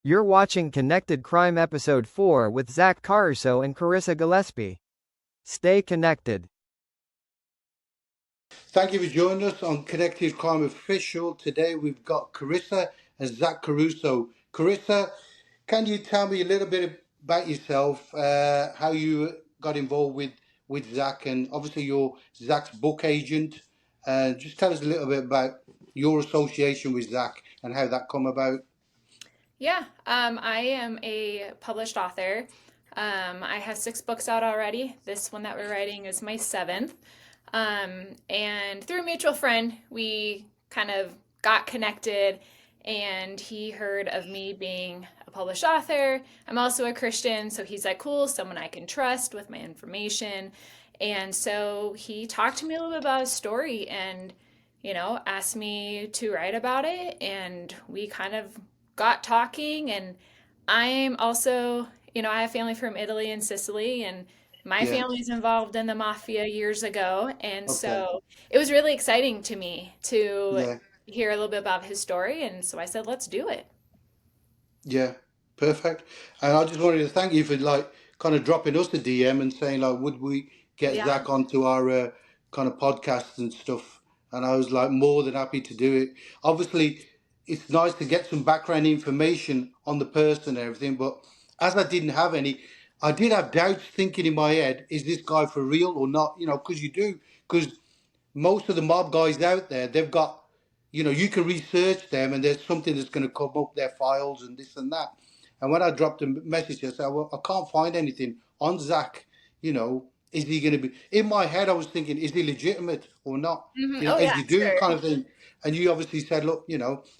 You're watching Connected Crime Episode 4 with Zack Carusso and Karissa Gillespie. Stay connected. Thank you for joining us on Connected Crime Official. Today we've got Karissa and Zack Carusso. Karissa, can you tell me a little bit about yourself, how you got involved with Zack, and obviously you're Zack's book agent. Just tell us a little bit about your association with Zack and how that come about. Yeah, I am a published author. I have 6 books out already. This one that we're writing is my 7th. And through a mutual friend, we kind of got connected, and he heard of me being a published author. I'm also a Christian, so he's like, cool, someone I can trust with my information. And so he talked to me a little bit about his story and, asked me to write about it. And we kind of got talking. And I'm also, I have family from Italy and Sicily, and my Yeah. family's involved in the mafia years ago. And Okay. so it was really exciting to me to Yeah. hear a little bit about his story. And so I said, let's do it. Yeah. Perfect. And I just wanted to thank you for kind of dropping us a DM and saying would we get Yeah. Zack onto our kind of podcasts and stuff? And I was more than happy to do it. Obviously, it's nice to get some background information on the person and everything, but as I didn't have any, I did have doubts thinking in my head, is this guy for real or not? Because you do, because most of the mob guys out there, they've got, you can research them and there's something that's going to come up their files and this and that. And when I dropped a message, I said, well, I can't find anything on Zack. Is he going to be? In my head, I was thinking, is he legitimate or not? Oh, As yeah, you do sure. kind of thing. And you obviously said, look,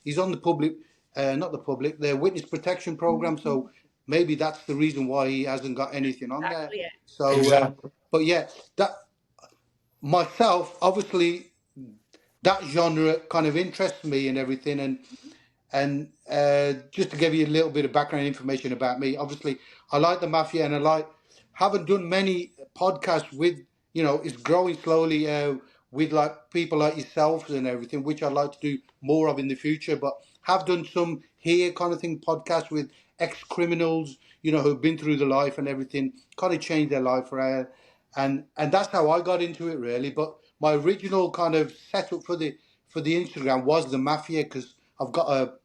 he's on the public, not the public, the witness protection program. So maybe that's the reason why he hasn't got anything on there. Exactly it. So, Exactly. but yeah, that myself, obviously, that genre kind of interests me and everything. And just to give you a little bit of background information about me, obviously, I like the mafia, and haven't done many podcasts with, it's growing slowly with people like yourselves and everything, which I'd like to do more of in the future. But have done some here kind of thing podcasts with ex-criminals, who've been through the life and everything, kind of changed their life around. And that's how I got into it really. But my original kind of setup for the Instagram was the mafia, because I've got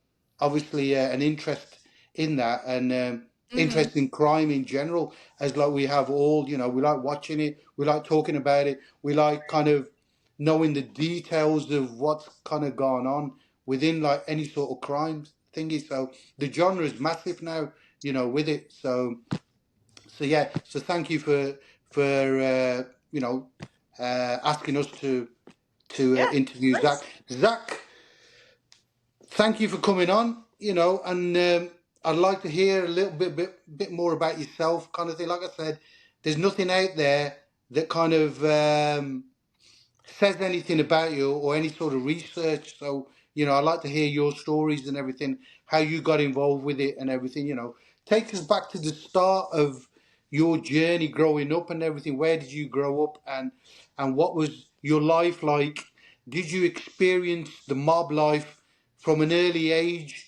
obviously an interest in that, and Hmm. interest in crime in general, as we have all, we like watching it, we like talking about it, we like kind of knowing the details of what's kind of going on within any sort of crime thingy. So the genre is massive now, with it. So yeah, so thank you for asking us to Yeah, interview of Zack. course. Zack, thank you for coming on. And I'd like to hear a little bit more about yourself, kind of thing. Like I said, there's nothing out there that kind of says anything about you or any sort of research. So I'd like to hear your stories and everything, how you got involved with it and everything. Take us back to the start of your journey growing up and everything. Where did you grow up, and what was your life like? Did you experience the mob life from an early age,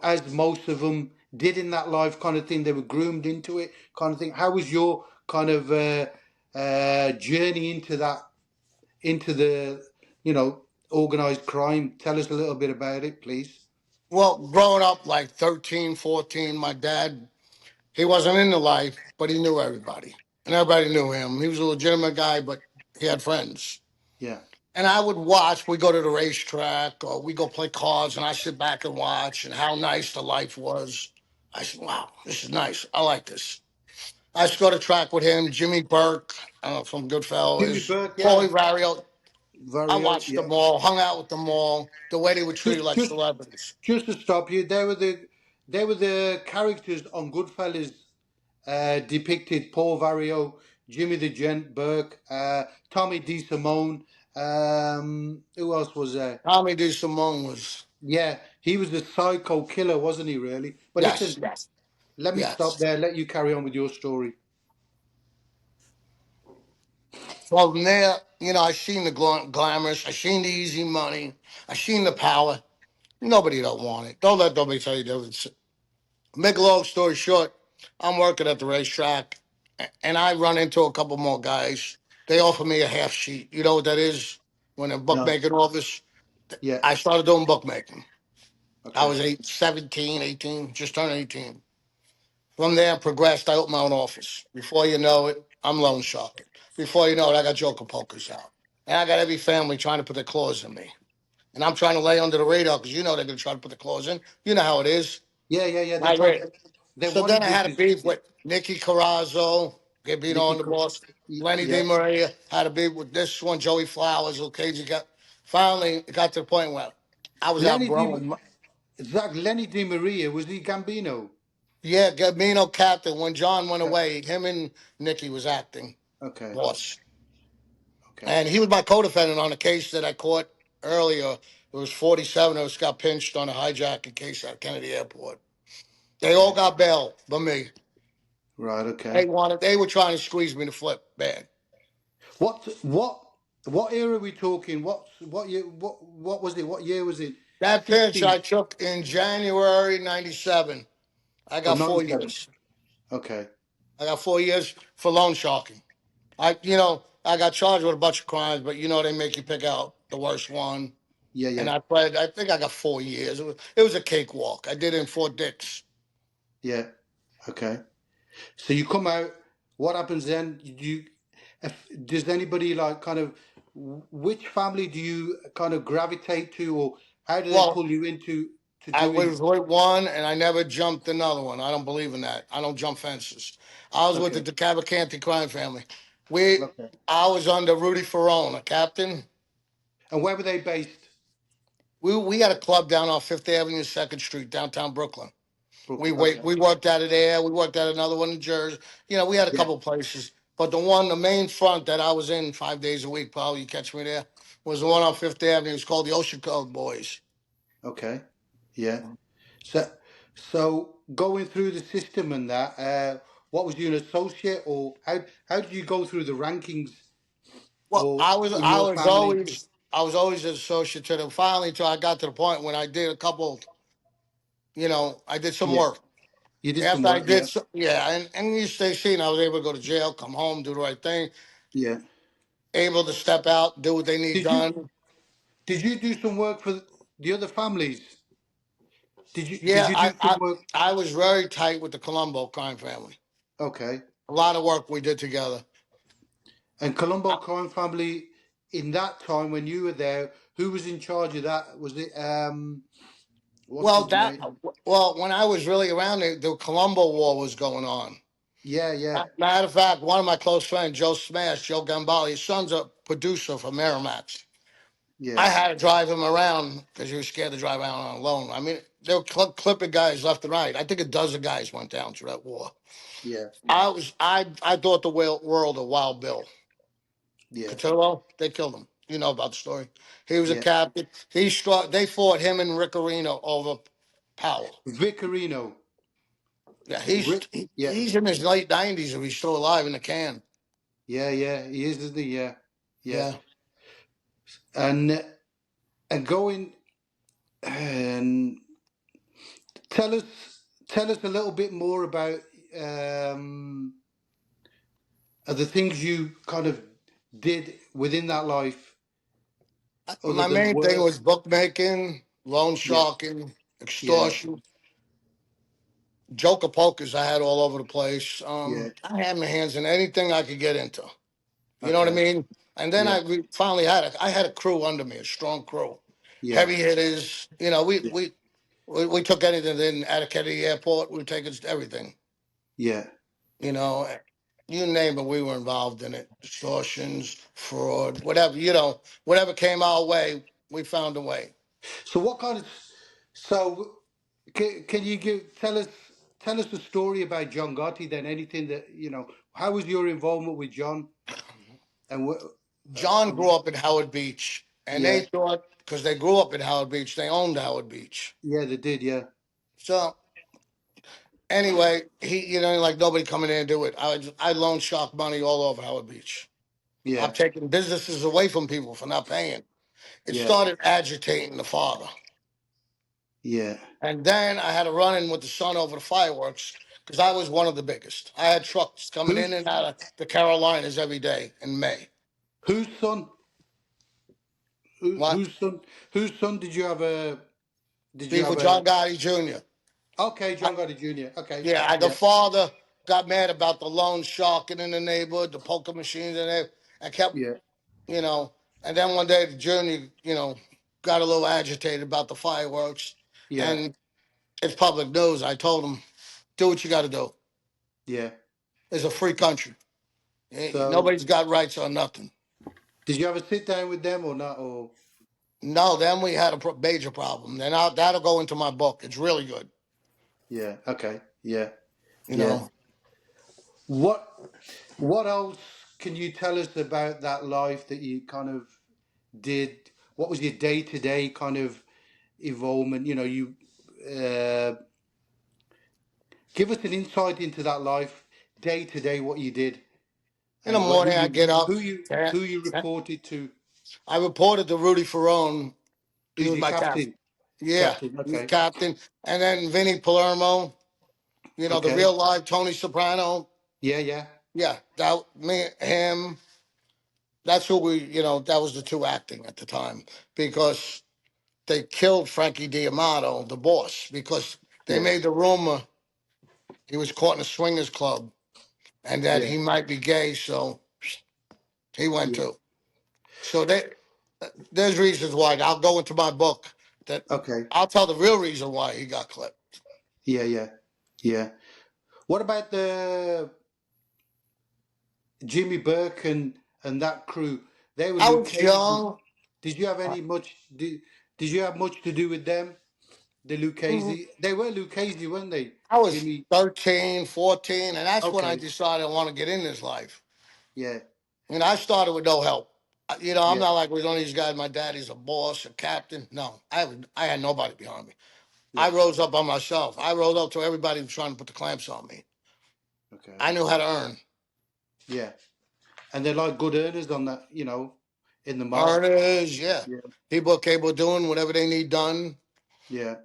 as most of them did in that life, kind of thing? They were groomed into it, kind of thing. How was your kind of journey into the organized crime? Tell us a little bit about it, please. Well, growing up like 13, 14, my dad, he wasn't into life, but he knew everybody. And everybody knew him. He was a legitimate guy, but he had friends. Yeah. And I would watch, we go to the racetrack or we go play cards, and I sit back and watch and how nice the life was. I said, wow, this is nice. I like this. I used to go to track with him, Jimmy Burke from Jimmy Goodfellas, Burke, yeah. Paulie Vario. I Vario, watched yeah. them all, hung out with them all, the way they were treated Just like just celebrities. just to stop you, they were the characters on Goodfellas, depicted Paul Vario, Jimmy the Gent Burke, Tommy DeSimone. Who else was there? Tommy DeSimone was, Yeah, he was the psycho killer, wasn't he? Really. But yes, listen, yes, let me stop yes. there. Let you carry on with your story. From there, I seen the glamorous, I seen the easy money, I seen the power. Nobody don't want it. Don't let nobody tell you different. Make a long story short, I'm working at the racetrack, and I run into a couple more guys. They offer me a half sheet. You know what that is? When a No. bookmaking office. Yeah. I started doing bookmaking. I Okay. was 17, 18, just turned 18. From there, progressed. I opened my own office. Before you know it, I'm loan sharking. Before you know it, I got Joker Pokers out. And I got every family trying to put their claws in me. And I'm trying to lay under the radar because you know they're going to try to put the claws in. You know how it is. Yeah, yeah, yeah. They I try. read. They So then wanted I you had a to. beef Yeah. with Nicky Carrazzo, Gabino Nicky. on the boss, Lenny Yeah. DeMaria, had a beef with this one, Joey Flowers, okay, you got finally it got to the point where I was Lenny Di. outgrowing. Zach Lenny Di Maria, was he Gambino? Yeah, Gabino captain. When John went Cap- away, him and Nicky was acting Okay. boss. Okay. And he was my co-defendant on a case that I caught earlier. It was 47 that was got pinched on a hijacking case at Kennedy Airport. They all Okay. got bail but me. Right. Okay. They were trying to squeeze me to flip bad. What era are we talking? What year? What was it? What year was it? That pinch I 60 took in January 97. I or got 97? 4 years. Okay. I got 4 years for loan sharking. I got charged with a bunch of crimes, but they make you pick out the worst one. Yeah. And Yeah. I pled, I think I got 4 years. It was a cakewalk. I did it in Fort Dix. Yeah. Okay. So you come out. What happens then? Does anybody like kind of which family do you kind of gravitate to, or how do they Well, pull you into to I doing? was with one and I never jumped another one. I don't believe in that. I don't jump fences. I was with the Okay. DeCavalcante crime family. We Okay. I was under Rudy Ferrone, a captain. And where were they based? We had a club down on Fifth Avenue, Second Street, downtown Brooklyn. Brooklyn. Okay. We worked out of there. We worked at another one in Jersey. We had a Yeah. couple places, but the main front that I was in 5 days a week, probably you catch me there, was the one on Fifth Avenue. It was called the Ocean Code Boys. Okay. Yeah. So, so going through the system and that, what was you an associate, or how did you go through the rankings, Well, or in your family? I was always an associate to them. Finally, till I got to the point when I did a couple. I did some Yeah, work. you did some After I work. did, Yeah, yeah, and you stay seen. I was able to go to jail, come home, do the right thing, yeah. able to step out, do what they need Did you done. did you do some work for the other families? Did Yeah, you do some work? I was very tight with the Colombo crime family. Okay. A lot of work we did together. And Colombo crime family in that time when you were there, who was in charge of that? Was it what's Well, his name? when I was really around, the Colombo War was going on. Yeah, yeah, Matter of fact, one of my close friends, Joe Smash, Joe Gambale, his son's a producer for Miramax. yeah, I had to drive him around because he was scared to drive around on alone. I mean, they were clipping guys left and right. I think a dozen guys went down through that war. yeah, I thought the world of Wild Bill. yeah, Cotillo, they killed him. You know about the story. He was a yeah. captain. They fought him and Riccarino over power. Vicarino. Yeah, Rick, yeah, he's in his late 90s if he's still alive in the can. yeah, yeah. He is, isn't he? Yeah, yeah. Yeah. And and going and tell us tell us a little bit more about um, the things you kind of did within that life, other My than main thing work. was bookmaking, loan Yeah, sharking, yeah, extortion, joker pokers I had all over the place. yeah. I had my hands in anything I could get into. You know what I Okay. mean? And then Yeah, we finally I had a crew under me, a strong crew. yeah, Heavy hitters. yeah, We took anything in at a Kennedy Airport. We take everything. yeah. You know, you name it, we were involved in it. Extortions, fraud, whatever. Whatever came our way, we found a way. So what kind of so can you tell us a story about John Gotti then? Anything that how was your involvement with John and what? John grew up in Howard Beach, and Yeah, they thought because they grew up in Howard Beach, they owned Howard Beach. yeah, they did. Yeah, So anyway, like nobody coming in and do it. I loan shark money all over Howard Beach. I'm yeah, taking businesses away from people for not paying. It yeah, started agitating the father. yeah, And then I had a run-in with the son over the fireworks because I was one of the biggest. I had trucks coming Who's in and out of the Carolinas every day in May. whose son? What? Whose son? Whose son did you have a? Did you Beef have with a? John Gotti Jr. Okay, John Gotti Jr. Okay, Yeah, the yeah, father got mad about the loan sharking in the neighborhood, the poker machines, and everything. I kept, yeah, you know, and then one day the junior, got a little agitated about the fireworks. yeah, And it's public news. I told him, do what you got to do. yeah. It's a free country. So, Nobody's got rights on nothing. did you have a sit down with them or not? Or No, then we had a major problem. Then that'll go into my book. It's really good. yeah, okay, yeah, You yeah. know, What What else can you tell us about that life that you kind of did? What was your day to day kind of involvement? You give us an insight into that life, day to day, what you did, in the and what morning I get up. who you reported to. I reported to Rudy Ferrone. He Who's was your my captain. captain? Yeah, Captain. he was Okay. captain. And then Vinny Palermo, the Okay. real live Tony Soprano. Yeah. Yeah. Yeah, that me, him. That's who that was the two acting at the time because they killed Frankie D'Amato, the boss, because they Yeah. made the rumor he was caught in a swingers club and that Yeah. he might be gay, so he went Yeah. too. So there's reasons why. I'll go into my book that Okay. I'll tell the real reason why he got clipped. Yeah. Yeah. Yeah. What about the Jimmy Burke and that crew? They were I was Lucchese. young. Did you have any much? Did you have much to do with them? The Lucchese. They were Lucchese, weren't they? I was Jimmy. 13, 14, and that's when I Okay. decided I want to get in this life. Yeah. And I started with no help. I'm Yeah. not like with one of these guys. My daddy's a boss, a captain. No, I had nobody behind me. I Yeah. rose up on myself. I rose up to everybody who was trying to put the clamps on me. Okay. I knew how to earn. Yeah. And they're like good earners on that, in the mob. Earners, yeah. Yeah. People are capable of doing whatever they need done. Yeah.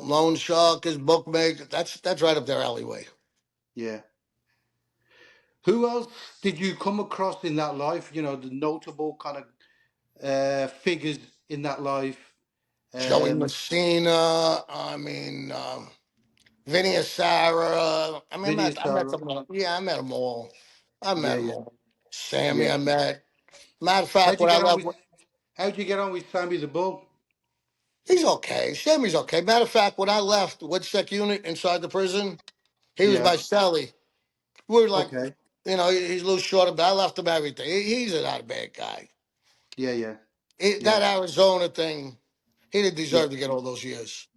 Loan sharkers, bookmakers. That's right up their alleyway. Yeah. Who else did you come across in that life? The notable kind of figures in that life. Joey Um, Messina. Vinny Asara. Vinny I met Sarah. them all. Yeah, I met them all. I met Yeah, them yeah, all. Sammy, yeah. I met. Matter of fact, How'd you when I get on left, with How'd you get on with Sammy the Bull? he's okay. Sammy's okay. Matter of fact, when I left the Woodstock unit inside the prison, he was Yeah. my cellie. We were like, Okay. he's a little shorter, but I left him everything. He's not a bad guy. Yeah, yeah, That yeah, Arizona thing, he didn't yeah, deserve to get all those years.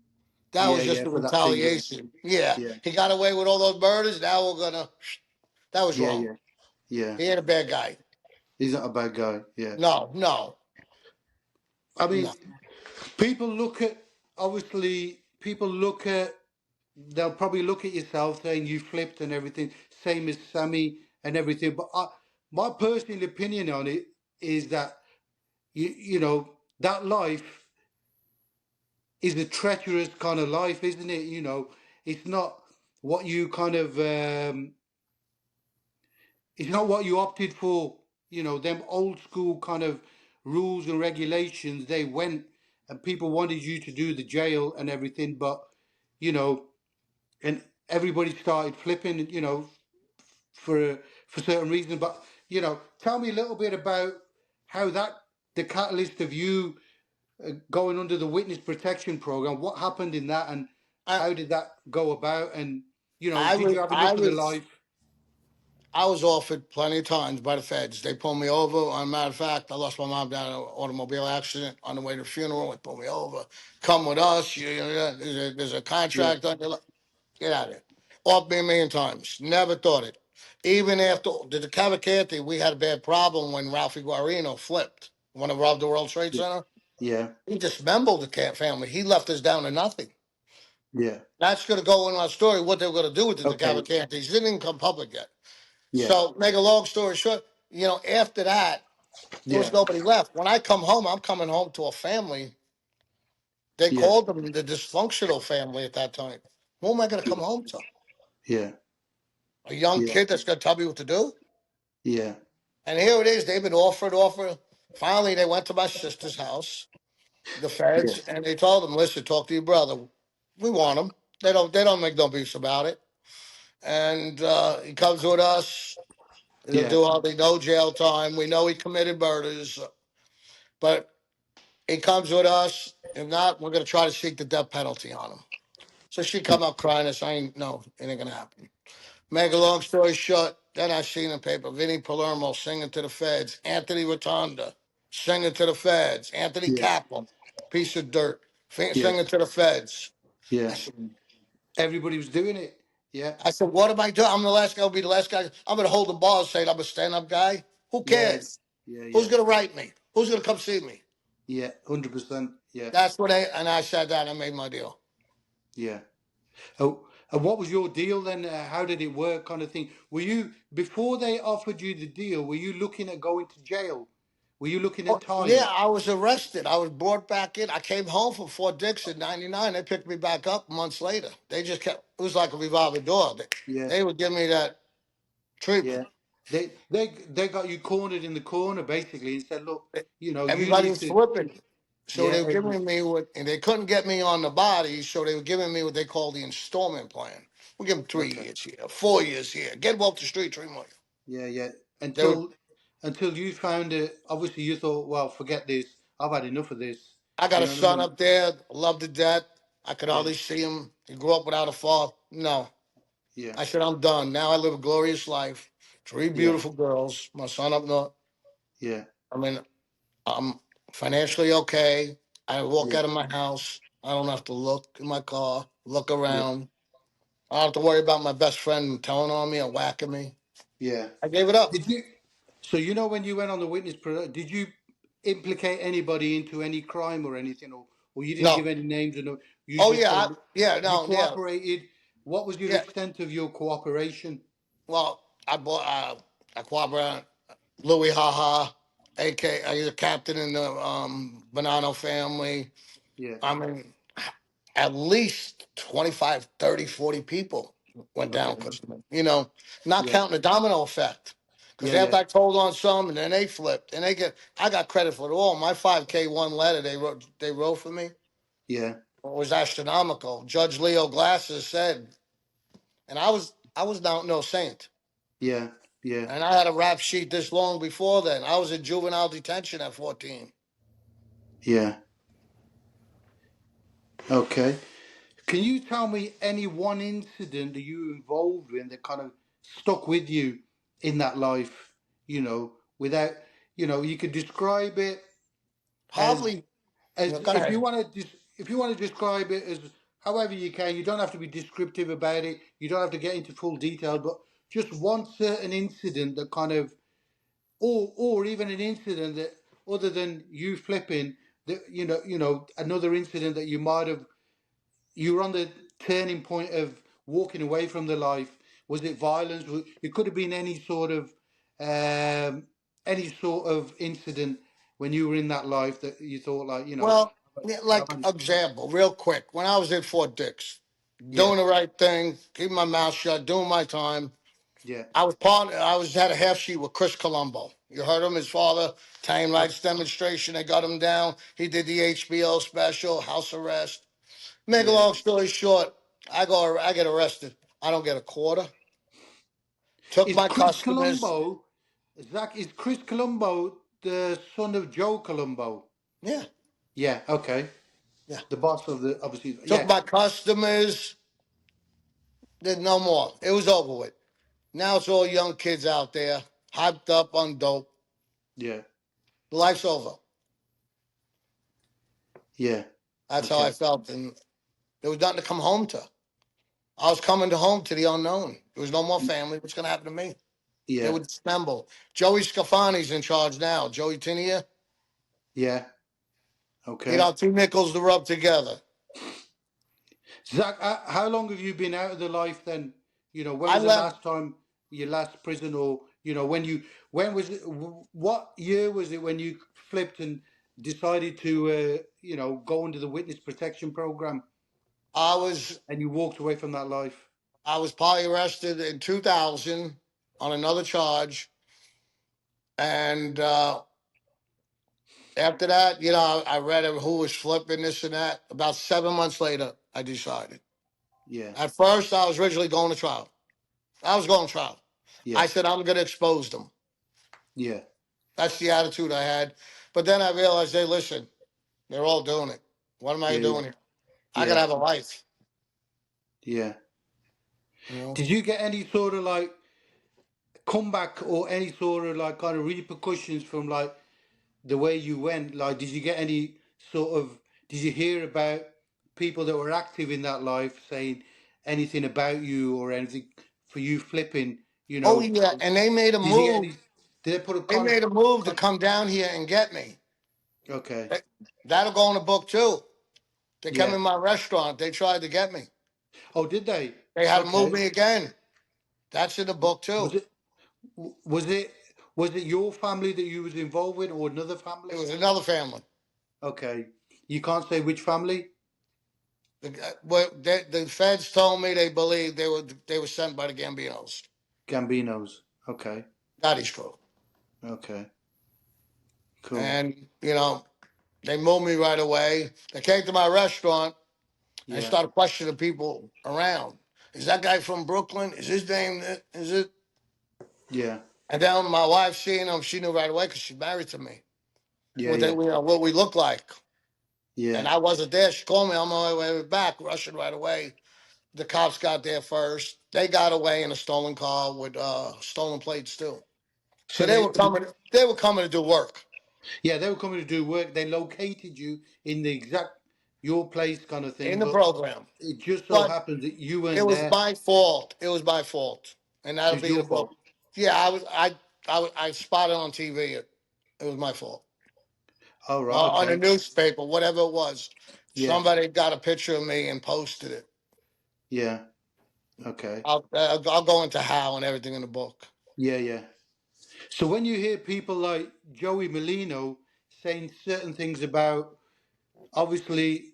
That yeah, was yeah. just a For that finger. retaliation. Yeah, Yeah, he got away with all those murders. Now we're gonna. That was yeah, wrong. yeah, yeah. He ain't a bad guy. He's not a bad guy. Yeah. No, no, I mean, no. people look at obviously people look at they'll probably look at yourself saying you flipped and everything, same as Sammy and everything. But my personal opinion on it is that that life is a treacherous kind of life, isn't it? It's not what you kind of it's not what you opted for. Them old school kind of rules and regulations. They went and people wanted you to do the jail and everything, but you know, and everybody started flipping. For certain reasons. But tell me a little bit about how the catalyst of you going under the witness protection program. What happened in that, and I, how did that go about? And I did was, you have I enough of the was, life? I was offered plenty of times by the feds. They pulled me over. As a matter of fact, I lost my mom down in an automobile accident on the way to the funeral. They pulled me over. Come with us. There's a Yeah. contract on your life. Get out of here. Offered me a million times. Never thought it. Even after the DeCavalcante, we had a bad problem when Ralphie Guarino flipped. Want to rob the World Trade Yeah. Center? Yeah. He dismembered the Camp family. He left us down to nothing. Yeah. That's going to go in our story, what they were going to do with the Okay. DeCavalcantes. Didn't even come public yet. Yeah. So, make a long story short, after that, there was Yeah. nobody left. When I come home, I'm coming home to a family They Yeah. called them the dysfunctional family at that time. Who am I going to come home to? Yeah. A young Yeah. kid that's going to tell me what to do? Yeah. And here it is. They've been offered. Finally, they went to my sister's house, the Yeah. feds, and they told them, "Listen, talk to your brother. We want him. They don't make no beefs about it." And he comes with us. He'll Yeah. do hardly no jail time. We know he committed murders, but he comes with us. If not, we're going to try to seek the death penalty on him. So she come up crying and saying, "No, it ain't going to happen." Make a long story short, then I seen in the paper Vinnie Palermo singing to the feds, Anthony Rotonda singing to the feds, Anthony Yeah. Capel, piece of dirt, Yeah. singing to the feds. I Yeah. said, Everybody was doing it. Yeah. I said, what am I doing? I'm the last guy. I'll be the last guy. I'm going to hold the ball saying I'm a stand-up guy. Who Yeah. cares? Yeah. Who's Yeah. going to write me? Who's going to come see me? Yeah. 100%. Yeah. That's what I sat down and made my deal. Yeah. Oh, and what was your deal then? How did it work, kind of thing? Were you, before they offered you the deal, were you looking at going to jail? Were you looking at Oh, yeah, time? I was arrested. I was brought back in. I came home from Fort Dix in '99. They picked me back up months later. They just kept, it was like a revolving door. Yeah. They would give me that Yeah. treatment. They got you cornered in the corner basically and said, look, you Everybody need was to. flipping. So Yeah. they were giving me what, and they couldn't get me on the body, so they were giving me what they call the installment plan. We'll give them three Okay. years here, 4 years here. Get them off the street 3 more. Yeah. Yeah. They were, Until you found it. Obviously, you thought, well, forget this. I've had enough of this. I got You a know what I son mean? up there, love to death. I could Yeah. hardly see him. He grew up without a father. No. Yeah. I said, I'm done. Now I live a glorious life. Three Yeah. beautiful girls. My son up north. Yeah. I mean, I'm financially okay. I walk Yeah. out of my house. I don't have to look in my car, look Yeah. around. I don't have to worry about my best friend telling on me or whacking me. Yeah. I gave it up. Did you? So when you went on the witness did you implicate anybody into any crime or anything, or you didn't give No. any names, or no? You Oh just yeah, said yeah, you no, yeah, cooperated. What was your yeah. extent of your cooperation? Well, I bought I cooperated. Louis Haha, AK, he's a captain in the Bonanno family. Yeah. I mean, at least 25, 30, 40 people went down Okay. because, not Yeah. counting the domino effect. Because Yeah. after Yeah. I told on some and then they flipped and I got credit for it all. My 5K one letter they wrote for me Yeah. was astronomical. Judge Leo Glasses said, and I was no saint. Yeah. Yeah. And I had a rap sheet this long before then. I was in juvenile detention at 14. Yeah. Okay. Can you tell me any one incident that you were involved in that kind of stuck with you in that life? Without, you could describe it as Probably, go if you ahead. want to if you want to describe it as however you can. You don't have to be descriptive about it. You don't have to get into full detail, but just one certain incident that kind of, or even an incident that, other than you flipping, that another incident that you might have, you were on the turning point of walking away from the life. Was it violence? It could have been any sort of incident when you were in that life that you thought, like, Well, yeah, I've like had- example, real quick. When I was in Fort Dix, yeah, doing the right thing, keeping my mouth shut, doing my time. yeah, I was had a half sheet with Chris Colombo. You heard him, his father, time uh, rights demonstration. They got him down. He did the HBO special, house arrest. Make a yeah. long story short, I get arrested. I don't get a quarter. Took Is my Chris customers. Colombo, Zach? Is Chris Colombo the son of Joe Colombo? Yeah, Yeah. Okay. yeah. The boss of the, obviously. Took Yeah. my customers. Did no more. It was over with. Now it's all young kids out there, hyped up on dope. Yeah. Life's over. Yeah. That's how I Okay. felt, and there was nothing to come home to. I was coming to home to the unknown. There was no more family. What's going to happen to me? They Yeah. would dismember. Joey Scafani's in charge now. Joey Tinia. Yeah. Okay. Two nickels to rub together. Zach, how long have you been out of the life then? When I was the left. last time your last prison, or when was it? What year was it when you flipped, and decided to, go into the witness protection program, I was and you walked away from that life? I was probably arrested in 2000 on another charge, and after that, I read who was flipping this and that. About 7 months later, I decided. Yeah, At first, I was originally going to trial. I was going to trial. I yeah, said I'm going to expose them. yeah, That's the attitude I had. But then I realized, hey, listen, they're all doing it. What am I yeah, yeah, doing here? I got to yeah, have a life. yeah. You know. Did you get any sort of like comeback or any sort of like kind of repercussions from like the way you went? Like, did you get any sort of? Did you hear about people that were active in that life saying anything about you or anything for you flipping? Oh yeah, and they made a Did you get move. any? Did they put a They con? made a move to con come down here and get me. okay. That- That'll go in the book too. They come Yeah. in my restaurant. They tried to get me. Oh, did they? They had to move Okay. me again. That's in the book Was too. it? Was it? Was it your family that you was involved with, or another It family? was another family. Okay. You can't say which family. The feds told me they believed they were sent by the Gambinos. Gambinos. Okay. Gotti's crew. Okay. Cool. And they moved me right away. They came to my restaurant and Yeah. started questioning people around. Is that guy from Brooklyn? Is his name? Is it? Yeah. And then my wife seeing him, she knew right away because she's married to me. Yeah. What they, Yeah. what we look like. And Yeah. I wasn't there. She called me on my way back, rushing right away. The cops got there first. They got away in a stolen car with stolen plates too. So So they were coming. They were coming to do work yeah, they were coming to do work. They located you in the exact your place kind of in thing, the but program. it just so But happened that you it weren't was there. my fault. It was my fault, and It that'll was be the your book. fault. Yeah, I spotted on TV. It was my fault. Oh, right. On a Okay. newspaper, whatever it was. Yeah. Somebody got a picture of me and posted it. Yeah. Okay. I'll go into how and everything in the book. Yeah. Yeah. So when you hear people like Joey Molino saying certain things about obviously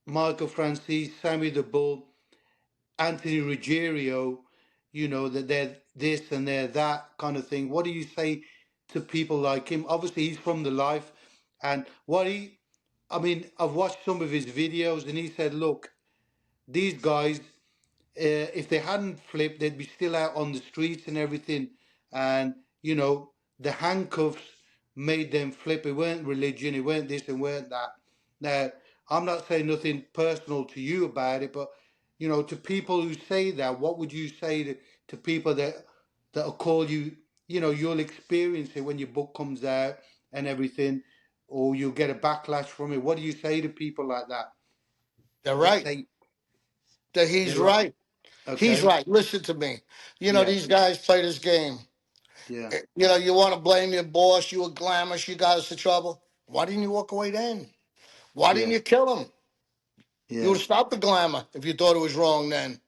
Michael Francis, Sammy the Bull, Anthony Ruggiero, that they're this and they're that kind of thing. What do you say to people like him? Obviously, he's from the life, and I mean, I've watched some of his videos, and he said, look, these guys, if they hadn't flipped, they'd be still out on the streets and everything. And, the handcuffs made them flip. It weren't religion, it weren't this and weren't that. Now, I'm not saying nothing personal to you about it, but, to people who say that, what would you say to people that'll call you, you'll experience it when your book comes out and everything, or you'll get a backlash from it. What do you say to people like that? They're That right. say That he's they're right. right. He's Okay. right. Listen to me. Yeah. These guys play this game. Yeah. You want to blame your boss. You were glamorous. You got us in trouble. Why didn't you walk away then? Why didn't Yeah. you kill him? You would Yeah. have stopped the glamour if you thought it was wrong then.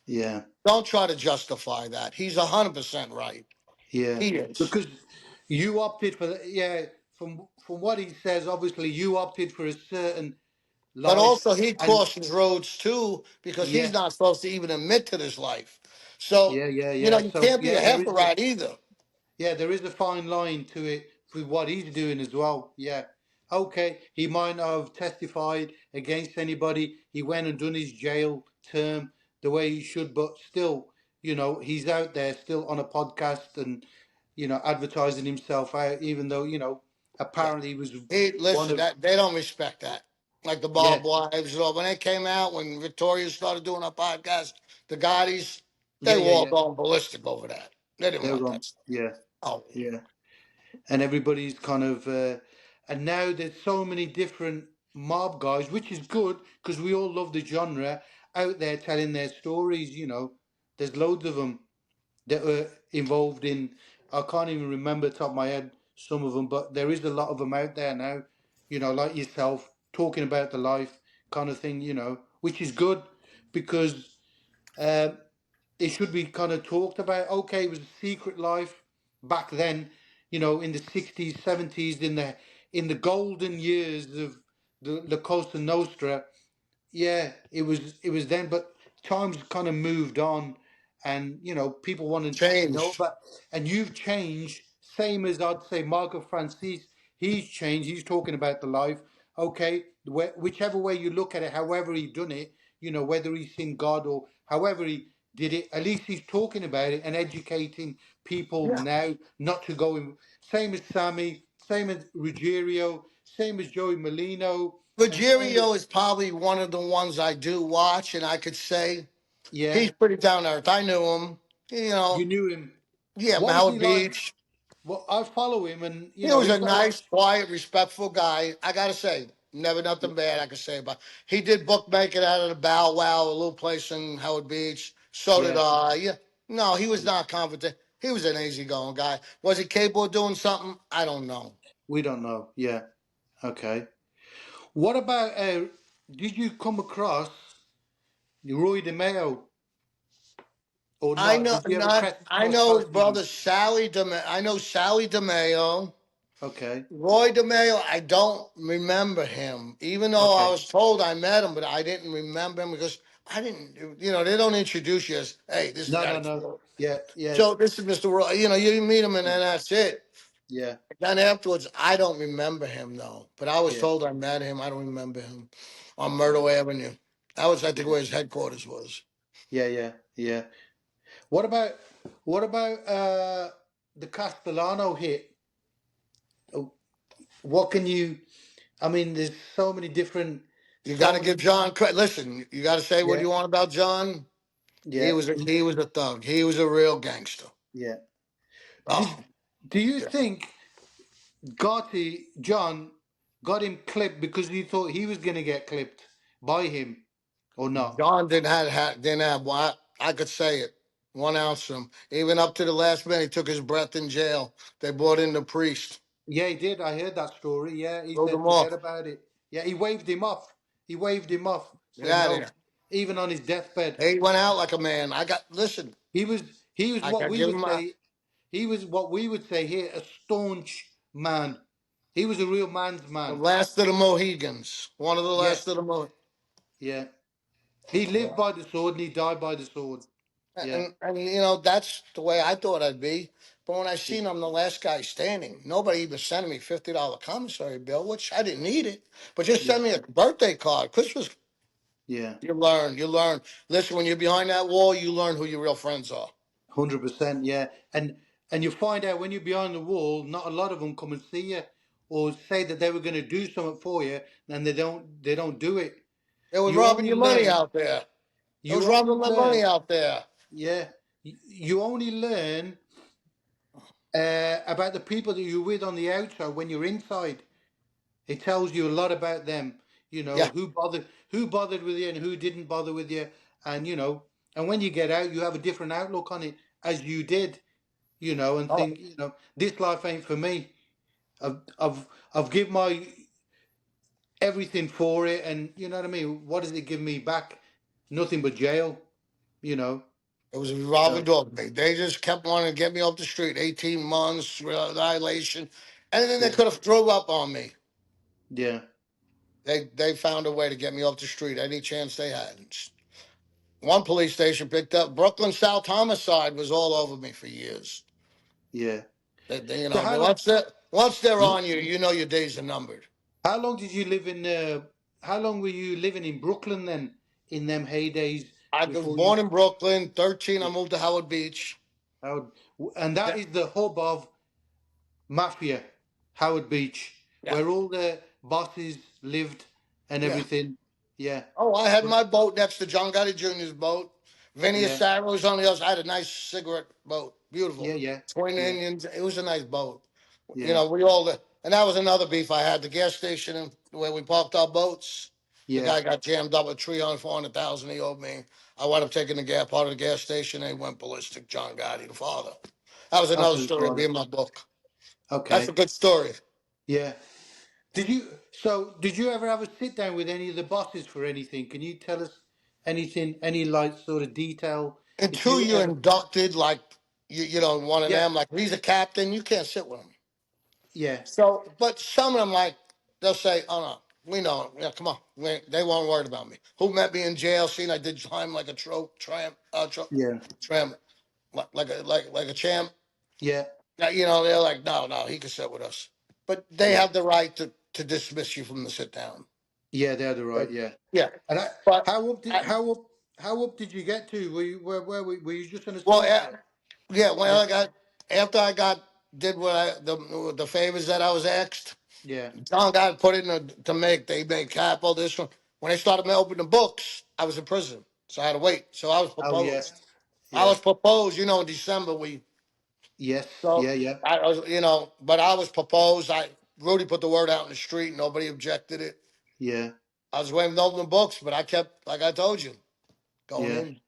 Yeah. Don't try to justify that. He's 100% right. Yeah. He is. Because you opted for the, yeah, from what he says, obviously you opted for a certain But life also, he and crosses roads too because he's yeah. not supposed to even admit to this life. So, Yeah, yeah, yeah. you So can't be a heifer rat either. there is a fine line to it with what he's doing as well. Yeah. Okay, he might not have testified against anybody. He went and done his jail term the way he should, but still, he's out there still on a podcast and advertising himself out, even though, Yeah. apparently he was He one listen. of That they don't respect that. Like the yeah, Bob Wives, when they came out, when Victoria started doing her podcast, the Gottis, they yeah, were yeah, all yeah. going ballistic over that. They didn't They were want on that stuff. yeah, Oh, yeah. And everybody's kind of and now there's so many different mob guys, which is good because we all love the genre out there telling their stories. There's loads of them that were involved in. I can't even remember top of my head some of them, but there is a lot of them out there now. Like yourself talking about the life kind of thing. Which is good because. Um, it should be kind of talked about. Okay, it was a secret life back then, in the 60s, 70s, in the golden years of the Cosa Nostra, yeah, it was then, but times kind of moved on, and people wanted to know Changed. about, and you've changed. Same as I'd say, Marco Francis, he's changed. He's talking about the life. Okay, whichever way you look at it, however he done it, whether he's seen God or however he did it, at least he's talking about it and educating people Yeah. now not to go in. Same as Sammy, same as Ruggiero, same as Joey Molino, and same as Rogerio is probably one of the ones I do watch, and I could say yeah. he's pretty down to earth. I knew him. You knew him. Yeah, What was he Howard like? Beach. Well, I follow him, and He was he's a got a lot. nice, quiet, respectful guy. I gotta say, never nothing bad I could say about. He did bookmaking out of the Bow Wow, a little place in Howard Beach. So did Yeah, I. Yeah, no, he was not confident. He was an easygoing guy. Was he capable of doing something? I don't know. we don't know. Yeah, okay. What about? Did you come across Roy DeMeo or I not? know, Did you ever not. I cross know his paths with him? brother Sally DeMeo. I know Sally DeMeo. Okay, Roy DeMeo, I don't remember him, even though I okay. was told I met him, but I didn't remember him because I didn't, they don't introduce you as, hey, this is No, no, Alex no. Roy. Yeah, yeah, So this is Mr. Roy. You meet him and then that's it. yeah, Then afterwards, I don't remember him though, but I was yeah, told I met him. I don't remember him on Myrtle Avenue. That was, I think, yeah, where his headquarters was. yeah, yeah, yeah. What about the Castellano hit? Oh, what can you? I mean, there's so many different, You got so to give many. John credit. Listen, you got to say what Yeah, you want about John. yeah, He was a thug. He was a real gangster. yeah. Oh, Did do you yeah. think John got him clipped because he thought he was going to get clipped by him or not? John didn't have one. I could say it. 1 ounce of him. Even up to the last minute, he took his breath in jail. They brought in the priest. Yeah, he did. I heard that story. Yeah, he Wrote said him forget off. about it. Yeah, he waved him off. He waved him off. Get Said out of no, there. even on his deathbed. He went out like a man. Listen, He was I what got we give would him say. He was what we would say here a staunch man. He was a real man's the man. last of the Mohegans. One of the Yeah, last of the Mohegans. yeah. He lived by the sword and he died by the sword. Yeah, And that's the way I thought I'd be. But when I yeah, seen I'm the last guy standing, nobody even sent me $50 commissary bill, which I didn't need it. But just yeah, send me a birthday card. Christmas. yeah. You learn. You learn. Listen, when you're behind that wall, you learn who your real friends are. 100%, yeah. And you find out when you're behind the wall, not a lot of them come and see you or say that they were going to do something for you, and they don't do it. It was You robbing only your money learn. out there. It was You robbing only my money learn. out there. Yeah. You only learn about the people that you're with on the outside when you're inside. It tells you a lot about them. Yeah. Who bothered with you and who didn't bother with you, and and when you get out, you have a different outlook on it, as you did. And Oh, think, this life ain't for me. I've given my everything for it, and you know what I mean. What does it give me back? Nothing but jail. You know. it was a revolving So door. They just kept wanting to get me off the street. 18 months, violation. Anything they yeah, could have thrown up on me. yeah, They found a way to get me off the street any chance they had. One police station picked up Brooklyn South homicide was all over me for years. yeah. They, So how long? once they're on you, you know your days are numbered. How long did you live in? How long were you living in Brooklyn then? In them heydays I was before born you? in Brooklyn. 13, I moved to Howard Beach. How, and that Yeah, is the hub of mafia, Howard Beach, yeah, where all the bosses lived and yeah. everything. Yeah, Oh, I had my boat next to John Gotti Jr.'s boat. Vinny yeah, Asaro was on the other side. I had a nice cigarette boat. yeah, Beautiful. yeah, Twin yeah, Indians. It was a nice boat. yeah, We all, and that was another beef I had. The gas station where we parked our boats. The yeah. guy got jammed up with 400,000 he owed me. I wound up taking the gas part of the gas station. And he went ballistic. John Gotti, the father. That was another Okay, story to be father. in my book. That's a Okay, good story. yeah. Did you ever have a sit down with any of the bosses for anything? Can you tell us anything, any like sort of detail? If Until you you're ever, inducted, like one of yeah, them, like he's a captain, you can't sit with him. Yeah. So, but some of them, like, they'll say, oh, no, we know. Yeah, come on. They weren't worried about me. Who met me in jail, seen I did time like a Yeah. tramp, like a champ. Yeah. Now, you know, they're like, no, no, he can sit with us. But they Yeah. have the right to dismiss you from the sit down. Yeah. They're the right. But, Yeah. yeah. And But, how up did I, how up did you get to? Were you just an well, associate? yeah, when Yeah. I got, after I got, did what the favors that I was asked, Yeah. John got put in to make, they made capital, this one. When they started opening the books, I was in prison. So I had to wait. So I was Oh yeah. proposed. I Yeah. was proposed, you know, in December, Yes. so Yeah. Yeah. I was, you know, but I was proposed. Rudy put the word out in the street. Nobody objected it. Yeah. I was waiting to open the books, but I kept, like I told you, going Yeah. in.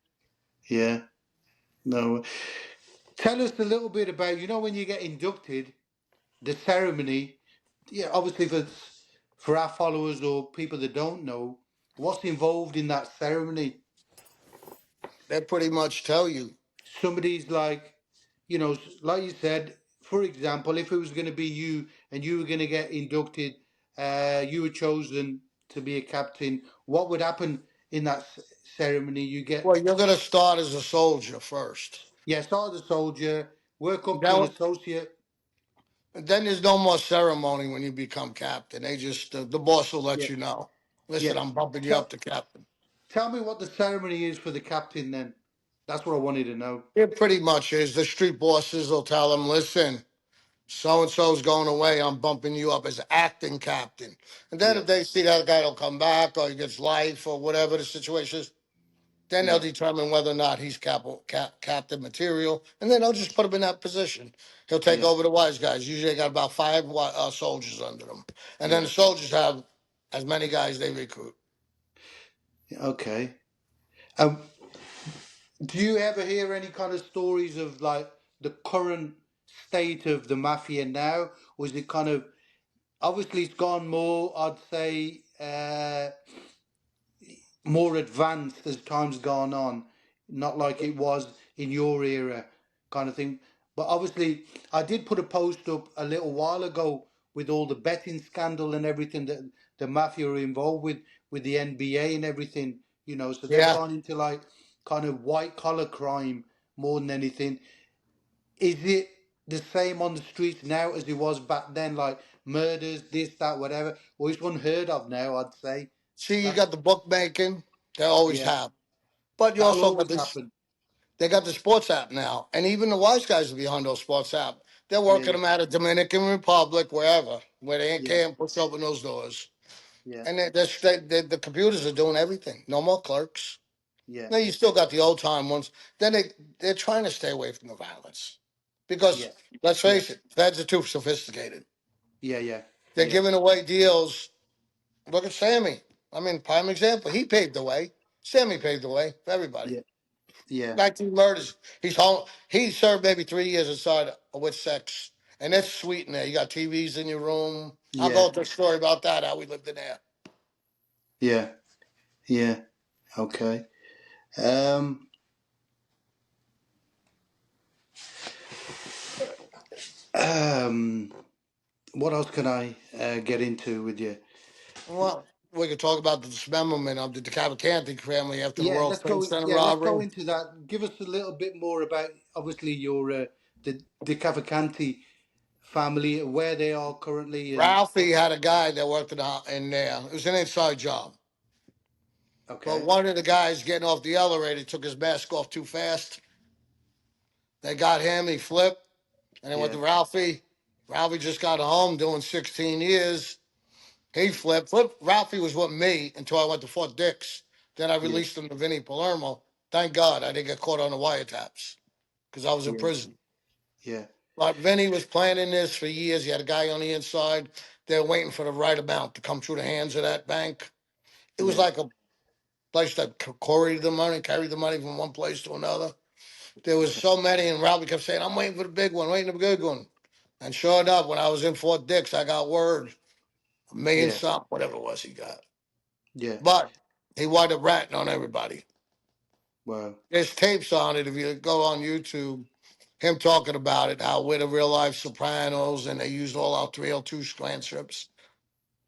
Yeah. No. Tell us a little bit about, when you get inducted, the ceremony. Yeah, obviously for our followers or people that don't know, what's involved in that ceremony. They pretty much tell you. Somebody's like, like you said, for example, if it was going to be you and you were going to get inducted, you were chosen to be a captain, what would happen in that ceremony? You Well, get, you're gonna start as a soldier first. yeah, start as a soldier, work up to an Then, associate. then there's no more ceremony when you become captain. They just the boss will let Yeah, you know. yeah. Listen, I'm bumping you up Tell, to captain. tell me what the ceremony is for the captain then. That's what I wanted to know. It pretty much is. The street bosses will tell them, listen, so and so's going away. I'm bumping you up as acting captain. And then Yeah, if they see that guy will come back or he gets life or whatever the situation is, then they'll yeah, determine whether or not he's captain material. And then they'll just put him in that position. He'll take yeah, over the wise guys. Usually they got about five soldiers under them. And then yeah. the soldiers have as many guys they recruit. Okay. Um, do you ever hear any kind of stories of like the current state of the mafia now, or is it kind of obviously it's gone more? I'd say more advanced as time's gone on, not like it was in your era, kind of thing. But obviously, I did put a post up a little while ago with all the betting scandal and everything that the mafia are involved with the NBA and everything. So they've Yeah. gone into like kind of white collar crime more than anything. Is it the same on the streets now as it was back then, like murders, this, that, whatever? Or it's unheard of now, I'd say. See, you That's got the bookmaking. They always yeah, have. But you that'll also got always this. happen. They got the sports app now, and even the wise guys are behind those sports app. They're Yeah, working yeah, them out of Dominican Republic, wherever, where they yeah, can't push open those doors. yeah, And the computers are doing everything. No more clerks. yeah, Now you still got the old time ones. Then they're trying to stay away from the violence because yeah, let's yeah, face it, feds are too sophisticated. yeah, yeah, They're yeah, giving away deals. Look at Sammy. I mean, prime example. He paved the way. Sammy paved the way for everybody. yeah, yeah, 19 murders. He's home. He served maybe 3 years inside with sex. And that's sweet in there. You got TVs in your room. I'll go yeah, into a story about that, how we lived in there. yeah, yeah. Okay. Um, um, what else can I get into with you? Well, we could talk about the dismemberment of the DeCavalcante family after the Yeah, World let's Trade go. Center Yeah, let's go robbery. into that. Give us a little bit more about obviously your the Cavalcanti family, where they are currently, and Ralphie had a guy that worked in there. It was an inside job. But okay, one of the guys getting off the elevator took his mask off too fast. They got him. He flipped. And they went yeah, to Ralphie. Ralphie just got home doing 16 years. He flipped. Ralphie was with me until I went to Fort Dix. Then I yeah, released him to Vinny Palermo. Thank God I didn't get caught on the wiretaps because I was in yeah, prison. yeah, But Vinny was planning this for years. He had a guy on the inside. They were waiting for the right amount to come through the hands of that bank. It was yeah, like a place that carried the money from one place to another. There was so many, and Ralphie kept saying, I'm waiting for the big one, waiting for the big one. And sure enough, when I was in Fort Dix, I got word, a million yeah, something, whatever it was he got. yeah. But he wound up ratting on everybody. Wow. There's tapes on it if you go on YouTube. him talking about it, how we're the real life Sopranos, and they used all our 302 transcripts.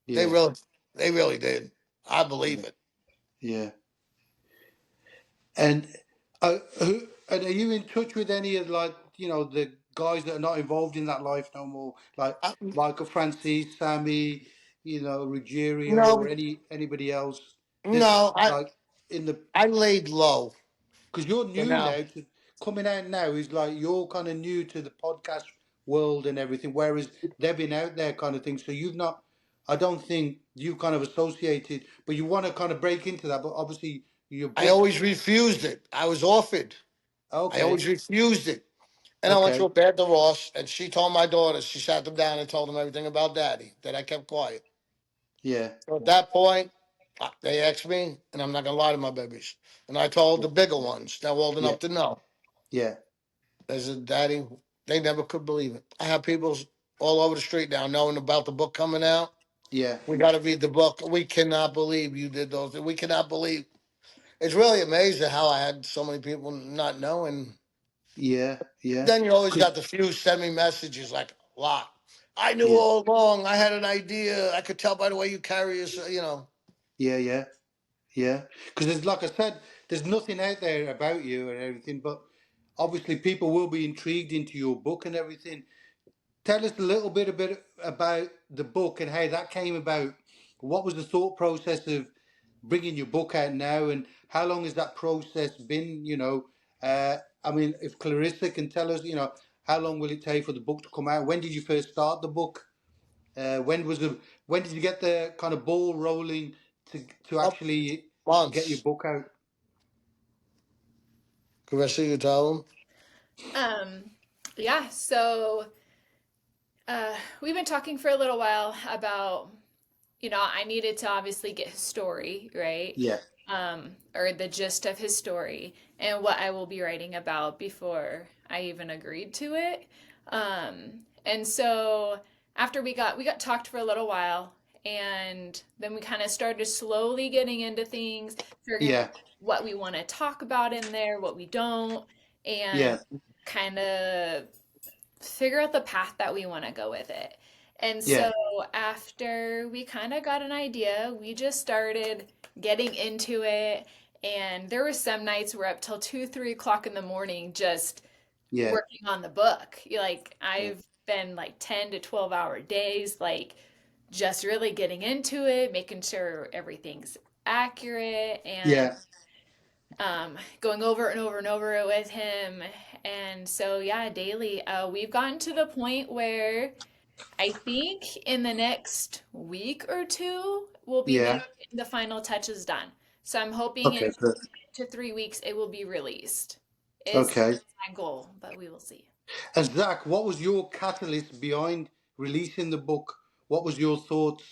They Yeah. really, they really did. I believe Yeah. it. Yeah. And and are you in touch with any of, like, the guys that are not involved in that life no more, like I, Michael Francis, Sammy, Ruggiero, or no, anybody else that's no, like in the, I laid low because you're for new now. now to coming out now is like you're kind of new to the podcast world and everything, whereas they've been out there kind of thing. So you've not, I don't think you've kind of associated, but you want to kind of break into that. But obviously your I book. always refused it. I was offered. I always Okay. refused it. And I went to Okay. a bad divorce, and she told my daughter, she sat them down and told them everything about daddy, that I kept quiet. Yeah. So at that point, they asked me, and I'm not going to lie to my babies. And I told Yeah. the bigger ones, now old Yeah. enough to know. Yeah. They said, Daddy, they never could believe it. I have people all over the street now knowing about the book coming out. Yeah. We got to read the book. We cannot believe you did those. We cannot believe. It's really amazing how I had so many people not knowing. Yeah. Yeah. Then you always 'Cause- got the few send me messages like a lot. I knew yeah. all along. I had an idea. I could tell by the way you carry yourself. Yeah. Yeah. Yeah. Because there's, like I said, there's nothing out there about you and everything, but obviously people will be intrigued into your book and everything. Tell us a little bit about the book and how that came about. What was the thought process of bringing your book out now, and how long has that process been? I mean, if Clarissa can tell us, how long will it take for the book to come out? When did you first start the book? When did you get the kind of ball rolling to Up actually get your months. book out? Carissa, you tell them. Um, yeah, so we've been talking for a little while about, I needed to obviously get his story, right? Yeah, Or the gist of his story and what I will be writing about before I even agreed to it. And so after we got talked for a little while, and then we kind of started slowly getting into things, figuring out yeah, what we want to talk about in there, what we don't, and yeah, kind of figure out the path that we want to go with it. And yeah, so after we kind of got an idea, we just started getting into it. And there were some nights we're up till 2, 3 o'clock in the morning just yeah, working on the book. Like yeah, I've been like 10 to 12-hour days, like just really getting into it, making sure everything's accurate, and yeah, going over and over and over it with him. And so, yeah, daily, we've gotten to the point where I think in the next week or two, we'll be maybe yeah. getting the final touches done. So I'm hoping in Okay, good. 2 to 3 weeks it will be released. Is Okay. my goal, but we will see. And Zach, what was your catalyst behind releasing the book? What was your thoughts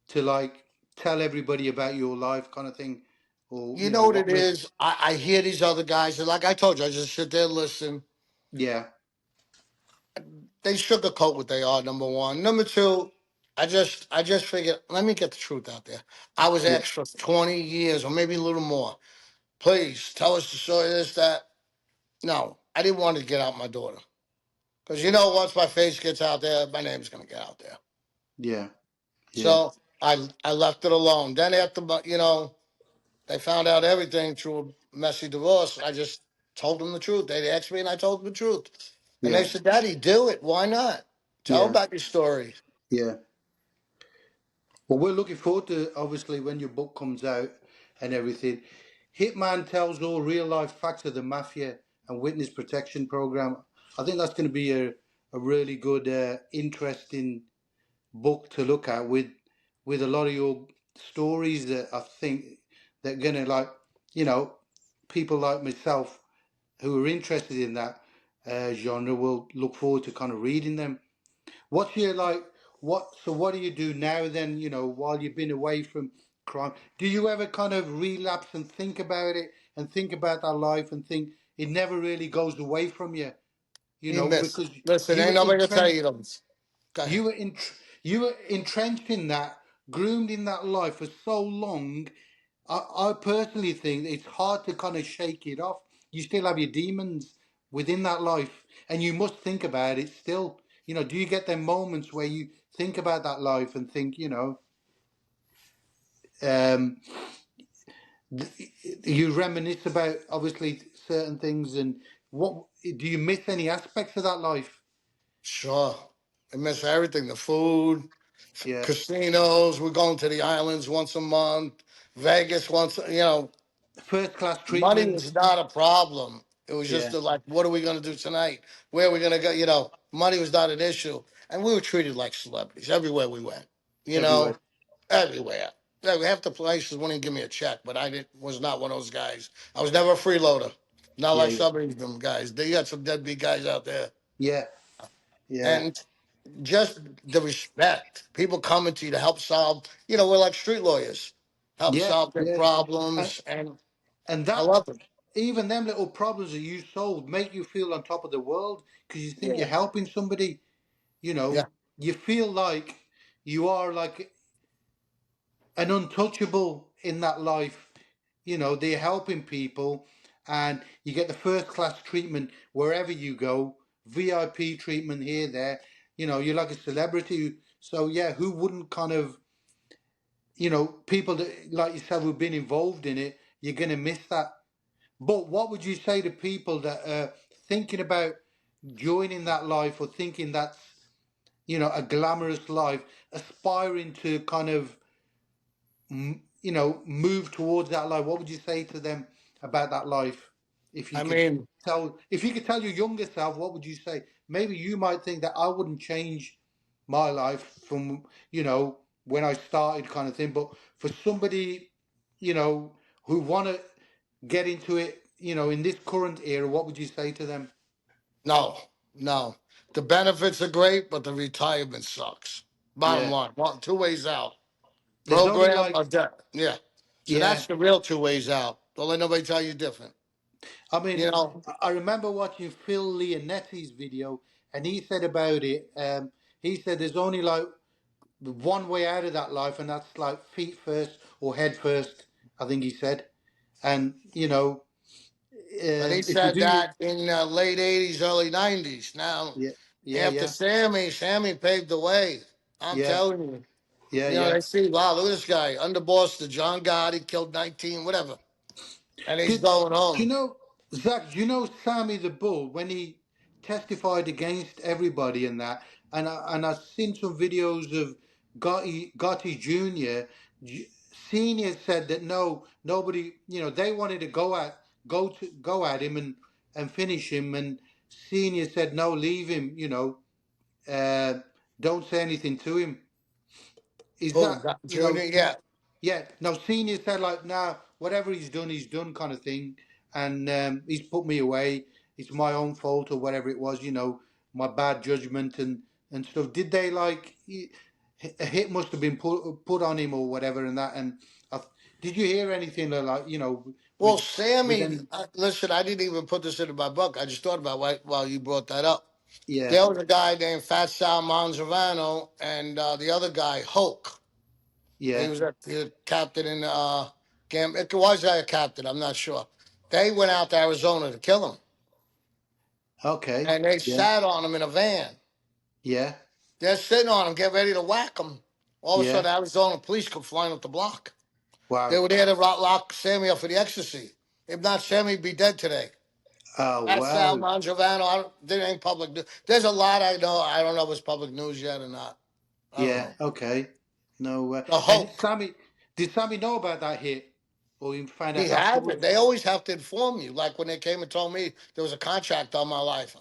to, like, tell everybody about your life kind of thing? Or, You know what what it made, is? I hear these other guys, and like I told you, I just sit there and listen. yeah, They sugarcoat what they are, number one. Number two, I just figured, let me get the truth out there. I was yeah, extra 20 years or maybe a little more. Please tell us the story, this, that. No, I didn't want to get out my daughter. Because once my face gets out there, my name's going to get out there. yeah, yeah, So I left it alone. Then after, they found out everything through a messy divorce. I just told them the truth. They asked me and I told them the truth. And they yeah, said, Daddy, do it. Why not? Tell yeah, about your story. yeah. Well, we're looking forward to, obviously, when your book comes out and everything. Hitman tells all real life facts of the mafia and witness protection program. I think that's going to be a really good, interesting book to look at with a lot of your stories that I think they're going to, like, people like myself who are interested in that genre will look forward to kind of reading them. What's your, like, what do you do now then, while you've been away from crime? Do you ever kind of relapse and think about it and think about that life and think it never really goes away from you, You miss it. because Listen, you were ain't nobody gonna tell entrenched you them. Go you ahead. were in, you were entrenched in that, groomed in that life for so long. I personally think it's hard to kind of shake it off. You still have your demons, within that life, and you must think about it still. Do you get them moments where you think about that life and think, um, you reminisce about obviously certain things, and what do you miss any aspects of that life? Sure. I miss everything. The food, Yeah, casinos. We're going to the islands once a month. Vegas once. first class Money treatment. was not a problem. It was just Yeah, like, what are we going to do tonight? Where are we going to go? Money was not an issue. And we were treated like celebrities everywhere we went. You everywhere. know, everywhere. Yeah, half the places wouldn't even give me a check, but was not one of those guys. I was never a freeloader. Not Yeah, like yeah, some of them guys. They got some deadbeat guys out there. yeah, yeah, And just the respect. People coming to you to help solve, we're like street lawyers. Help yeah, solve their yeah. And, problems. And and I that love it. even them little problems that you solve make you feel on top of the world because you think you're Yeah. helping somebody. Yeah. You feel like you are like an untouchable in that life. They're helping people, and you get the first class treatment wherever you go, VIP treatment here, there. You're like a celebrity. So yeah, who wouldn't kind of, people that like yourself who've been involved in it, you're gonna miss that. But what would you say to people that are thinking about joining that life, or thinking that's, a glamorous life, aspiring to kind of, move towards that life? What would you say to them about that life? If you I could mean, tell your younger self, what would you say? Maybe you might think that I wouldn't change my life from, when I started, kind of thing. But for somebody, who want to get into it, in this current era, what would you say to them? no, no. The benefits are great, but the retirement sucks. Bottom Yeah. line, two ways out. There's only Program like, or debt. Yeah. So yeah. that's the real two ways out. Don't let nobody tell you different. I mean, You know, I remember watching Phil Leonetti's video, and he said about it. He said there's only like one way out of that life, and that's like feet first or head first. I think he said, and and he if you said do, that in the late 80s, early 90s. Now, yeah, yeah, after yeah, Sammy paved the way. I'm yeah, telling you. yeah, yeah. They see, wow, look at this guy, underboss to John Gotti, killed 19, whatever. And he's Did going do you home. know, Zach? Do you know Sammy the Bull when he testified against everybody and that? And I've seen some videos of Gotti Junior. Senior said that no, nobody. They wanted to go at him and finish him, and Senior said no, leave him. Uh, don't say anything to him. Is Oh, that got Junior, yeah. yeah, no, Senior said like, nah, whatever he's done, kind of thing, and he's put me away. It's my own fault or whatever it was, my bad judgment and stuff. Did they like a hit must have been put on him or whatever and that? And I, did you hear anything like Well, with Sammy, any? listen, I didn't even put this into my book. I just thought about it while you brought that up. Yeah, There was a guy named Fat Sal Manzarano and the other guy, Hulk. He yeah, was the captain in was I a captain? I'm not sure. They went out to Arizona to kill him, okay, and they yeah, sat on him in a van. yeah, They're sitting on him, get ready to whack him. All of a yeah. sudden, Arizona police come flying up the block. They Wow. were there to lock Sammy up for the ecstasy. If not, Sammy'd be dead today. Oh That's Sal wow. Mangiovano. There ain't public news. There's a lot I know. I don't know if it's public news yet or not. I don't Yeah. know. Okay. No. The And Hulk. did Sammy know about that hit, or you find He out had it. afterwards? They always have to inform you. Like when they came and told me there was a contract on my life.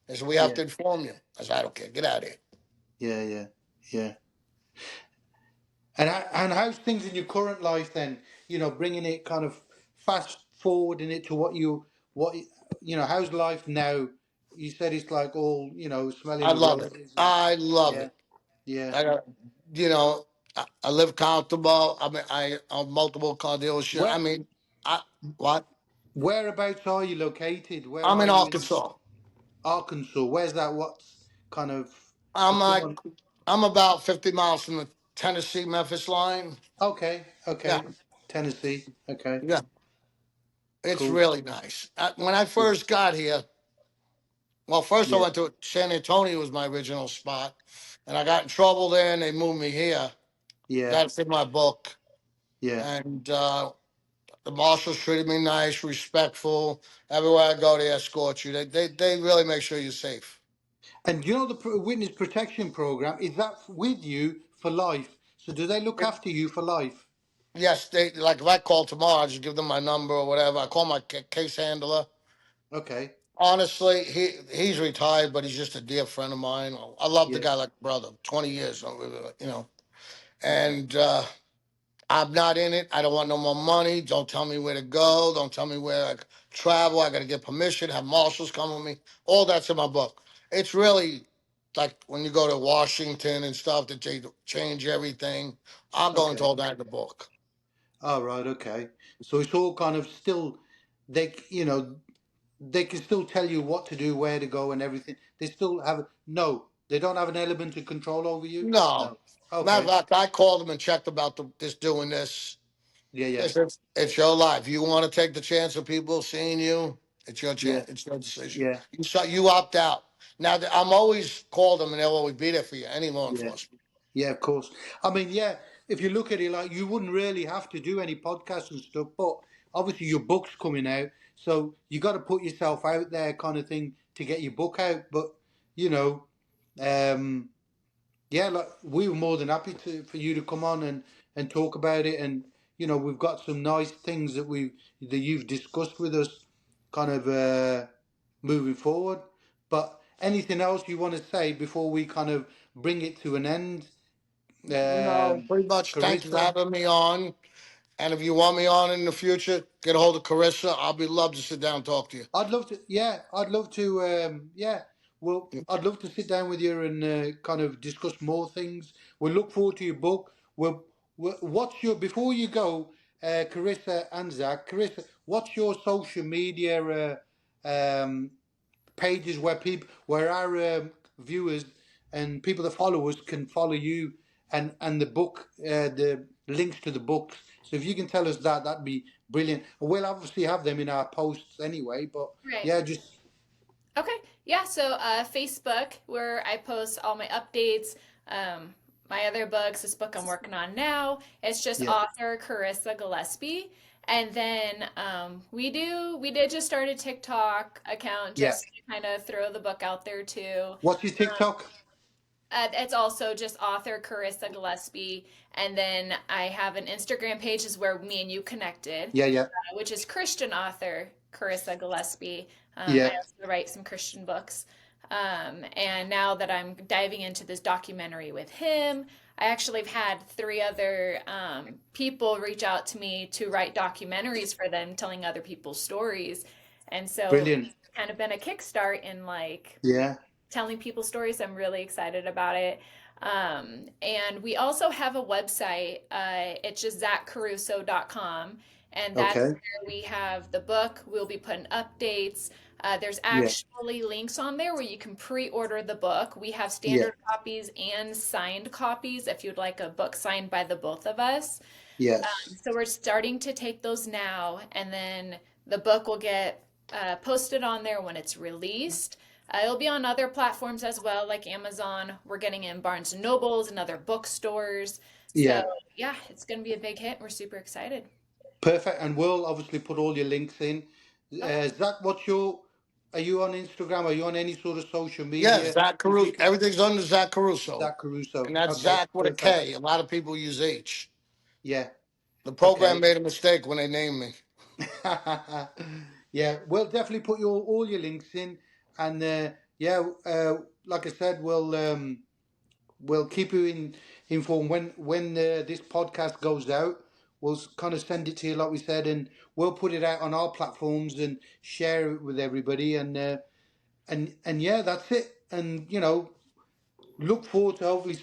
They said, we have Yeah. to inform you. I said, I don't care. Get out of here. Yeah. Yeah. Yeah. And how's things in your current life then? Bringing it kind of fast forwarding it to how's life now? You said it's like all I smelling of love it. roses. And, I love yeah. it. Yeah. I got, I live comfortable. I mean, I own multiple car dealership. I Where mean, I what? whereabouts are you located? Where I'm are in you in Arkansas. Arkansas? Where's that? What's kind of for I'm like, someone? I'm about 50 miles from the Tennessee Memphis line. Okay, Yeah, okay. Tennessee. Okay, yeah. It's cool. really nice. When I Yeah. first got here, Well, first I Yeah, went to San Antonio was my original spot, and I got in trouble there, and they moved me here. yeah, That's in my book, yeah. and the marshals treated me nice, respectful. Everywhere I go, they escort you. They really make sure you're safe. And you know the witness protection program, is that with you for life? So do they look after you for life? Yes, they like if I call tomorrow, I just give them my number or whatever. I call my case handler. Okay. Honestly, he's retired, but he's just a dear friend of mine. I love the Yeah, guy like a brother. 20 years, you know. okay. And I'm not in it. I don't want no more money. Don't tell me where to go. Don't tell me where I travel. I got to get permission. Have marshals come with me. All that's in my book. It's really like when you go to Washington and stuff that they change everything. I'll go into Okay. all that in the book. All right, okay. So it's all kind of still, they can still tell you what to do, where to go, and everything. They still have no. They don't have an element of control over you. No. No. Matter of Okay. fact, I called them and checked about this doing this. Yeah, yeah, It's your life. You want to take the chance of people seeing you, it's your yeah, chance. It's your decision. yeah, You opt out. Now, I'm always called them and they'll always be there for you, any law yeah, enforcement. yeah. Of course. I mean, yeah. If you look at it, like you wouldn't really have to do any podcasts and stuff, but obviously your book's coming out, so you got to put yourself out there, kind of thing, to get your book out. But you know, um, yeah, like we were more than happy to for you to come on and talk about it, and we've got some nice things that you've discussed with us, kind of moving forward. But anything else you want to say before we kind of bring it to an end, No, pretty much. Thank you for Karissa? having me on. And if you want me on in the future, get a hold of Karissa. I'll be love to sit down and talk to you. I'd love to. Yeah, I'd love to. Yeah, well, I'd love to sit down with you and kind of discuss more things. We'll look forward to your book. What's your before you go, Karissa and Zach? Karissa, what's your social media pages where our viewers and people that follow us can follow you and the book, the links to the books. So if you can tell us that, that'd be brilliant. We'll obviously have them in our posts anyway. But Right. yeah, just Okay. Yeah. So Facebook, where I post all my updates, my other books, this book I'm working on now, it's just yeah, author Karissa Gillespie. And then we did just start a TikTok account yeah. just to kind of throw the book out there too. What's your TikTok? It's also just author Karissa Gillespie. And then I have an Instagram page is where me and you connected, Yeah, yeah, which is Christian author Karissa Gillespie. I yeah, also write some Christian books. And now that I'm diving into this documentary with him, I actually have had three other people reach out to me to write documentaries for them, telling other people's stories. And so brilliant. it's kind of been a kickstart in like Yeah, telling people stories. I'm really excited about it. And we also have a website. It's just zackcarusso.com. And that's okay. where we have the book. We'll be putting updates. There's Yeah, actually links on there where you can pre-order the book. We have yeah, standard copies and signed copies if you'd like a book signed by the both of us. yes, So we're starting to take those now, and then the book will get posted on there when it's released. It'll be on other platforms as well, like Amazon. We're getting in Barnes and Nobles and other bookstores. So yeah. yeah, it's going to be a big hit. We're super excited. Perfect. And we'll obviously put all your links in. Okay. Zach, are you on Instagram? Are you on any sort of social Yeah, media? Zach If you Caruso. can, Everything's under Zach Caruso. Zach Caruso. And that's Okay, Zach with a perfect. K. A lot of people use H. Yeah, The program okay. made a mistake when they named me. Yeah, we'll definitely put all your links in. And yeah, like I said, we'll keep you informed when this podcast goes out. We'll kind of send it to you, like we said, and we'll put it out on our platforms and share it with everybody. And yeah, that's it. And look forward to hopefully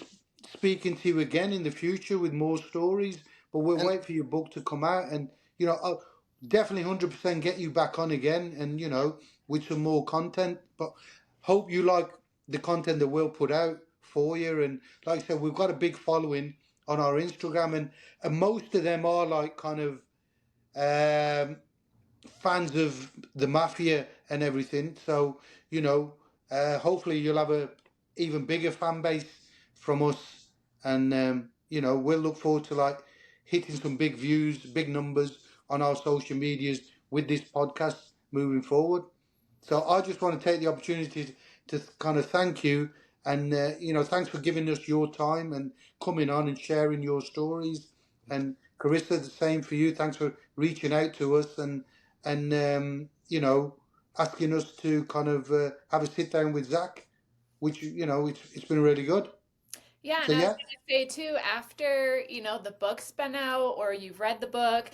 speaking to you again in the future with more stories. But we'll And wait for your book to come out, and I'll definitely 100% get you back on again, and with some more content. But hope you like the content that we'll put out for you. And like I said, we've got a big following on our Instagram, and most of them are like kind of fans of the mafia and everything. So, you know, Hopefully, you'll have a even bigger fan base from us, and you know, we'll look forward to like hitting some big views, big numbers on our social medias with this podcast moving forward. So I just want to take the opportunity to kind of thank you, and you know, thanks for giving us your time and coming on and sharing your stories. And Karissa, the same for you. Thanks for reaching out to us and you know, asking us to kind of have a sit down with Zack, which you know it's been really good. Yeah, So and I was yeah, gonna say too, after, the book's been out or you've read the book,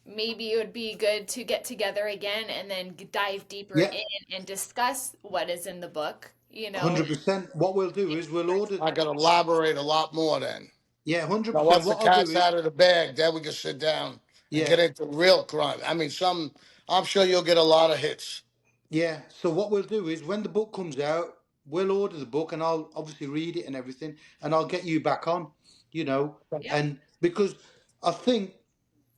maybe it would be good to get together again and then dive deeper yeah, in and discuss what is in the book, 100%. What we'll do is we'll order. I can elaborate a lot more then. Yeah, hundred Now, percent. once the What I'll do cat's is out of the bag, then we can sit down and yeah. get into real crime. I mean, I'm sure you'll get a lot of hits. Yeah, so what we'll do is when the book comes out, we'll order the book and I'll obviously read it and everything, and I'll get you back on, you know, Yeah. and because I think,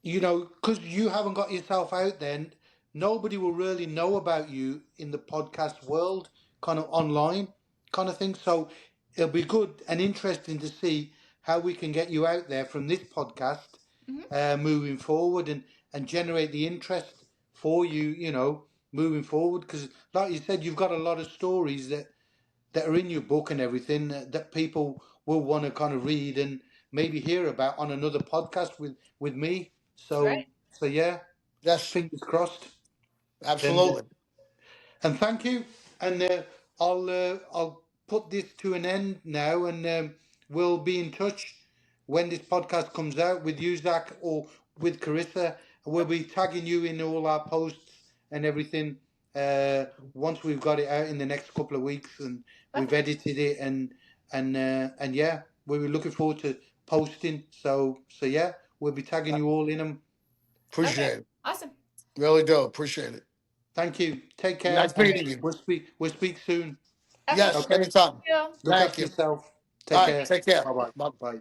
you know, because you haven't got yourself out there, nobody will really know about you in the podcast world, kind of online kind of thing. So it'll be good and interesting to see how we can get you out there from this podcast Hmm. moving forward and generate the interest for you, you know, moving forward. Because, like you said, you've got a lot of stories that are in your book and everything that people will want to kind of read and maybe hear about on another podcast with me. Right. So yeah, Yes, fingers crossed. absolutely. And thank you. And I'll put this to an end now, and we'll be in touch when this podcast comes out with you, Zach, or with Karissa. We'll be tagging you in all our posts and everything once we've got it out in the next couple of weeks and we've Okay. edited it and yeah, we were looking forward to posting. So yeah, we'll be tagging you all in them. Okay. Appreciate it. Awesome. Really do. Appreciate it. Thank you. Take care, Nice and meeting you. we'll speak soon. Okay. Yes, Okay. anytime. Thank you. Look Thank after you. yourself. Take All right, care. take care. Bye bye. Bye. Bye.